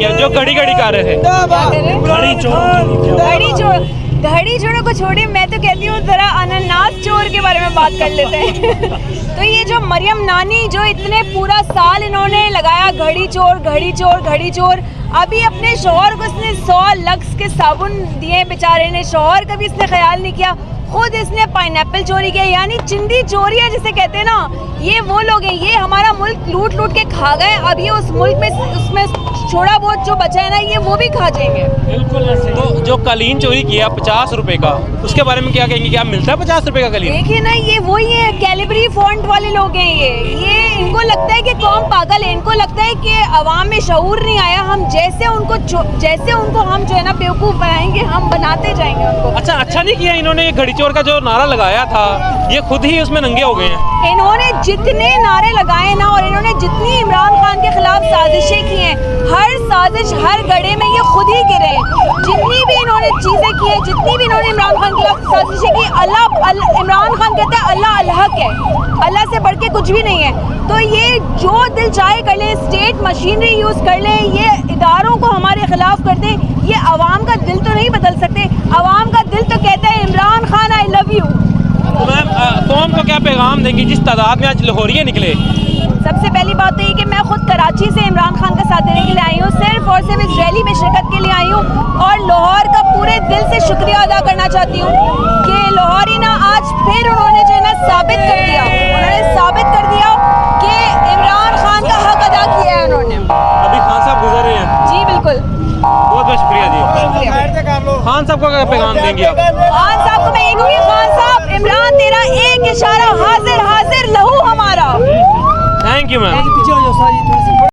कहेंगे जो घड़ी घड़ी कर रहे थे? घड़ी चोरों को छोड़िए, मैं तो कहती हूँ जरा अनानास चोर के बारे में बात कर लेते हैं। तो ये जो मरियम नानी जो इतने पूरा साल इन्होंने लगाया घड़ी चोर घड़ी चोर घड़ी चोर, अभी अपने शौहर को इसने 100 लक्स के साबुन दिए बेचारे ने, शौहर का भी इसने ख्याल नहीं किया, खुद इसने पाइनएप्पल चोरी किया, यानी चिंदी चोरियां जिसे कहते हैं ना, ये वो लोग हैं। ये हमारा मुल्क लूट लूट के खा गए, अब ये उस मुल्क में उसमें थोड़ा बहुत जो बचा है ना, ये वो भी खा जाएंगे। बिल्कुल। तो जो कालीन चोरी किया 50 रुपए का, उसके बारे में क्या कहेंगे? क्या मिलता है 50 रुपए का कालीन? देखिए ना, ये वही है कैलिबरी फॉन्ट वाले लोग हैं। ये इनको लगता है कि कौम पागल है, इनको लगता है कि अवाम में शऊर नहीं आया, हम जैसे उनको हम जो है ना बेवकूफ़ बनाएंगे, हम बनाते जाएंगे उनको। अच्छा नहीं किया इन्होंने, ये घड़ी चोर का जो नारा लगाया था, ये खुद ही उसमें नंगे हो गए हैं। इन्होंने जितने नारे लगाए ना, और इन्होंने जितनी इमरान खान के खिलाफ साजिशें की हैं, हर साजिश हर गड्ढे में ये खुद ही गिरे हैं। जितनी भी इन्होंने चीज़ें की हैं, जितनी भी इन्होंने इमरान खान के खिलाफ साजिशें की, इमरान खान कहते हैं अल्लाह अलहक है, अल्लाह से बढ़ के कुछ भी नहीं है। तो ये जो दिल चाहे कर ले, स्टेट मशीनरी यूज़ कर ले, ये इदारों को हमारे खिलाफ कर दे, ये अवाम का दिल तो नहीं बदल सकते। अवाम का दिल तो कहता है Imran Khan I love you. तो मैम कौम को क्या पैगाम देंगी जिस तादाद में आज लाहौरिये निकले? सबसे पहली बात तो ये कि मैं खुद कराची से इमरान खान का साथ देने के लिए आई हूँ, सिर्फ और सिर्फ इस रैली में शिरकत के लिए आई हूँ, और लाहौर का पूरे दिल से शुक्रिया अदा करना चाहती हूँ कि लाहौरी ना आज फिर उन्होंने जो है ना साबित कर दिया कि इमरान खान का हक अदा किया है उन्होंने। अभी खान साहब गुजर रहे हैं। जी बिल्कुल, बहुत बहुत शुक्रिया जी। खान साहब को क्या पैगाम देंगे आप? खान साहब को मैं ये कहूँगी, खान साहब इमरान तेरा एक इशारा हाजिर हाजिर लहू हमारा। Thank you ma'am.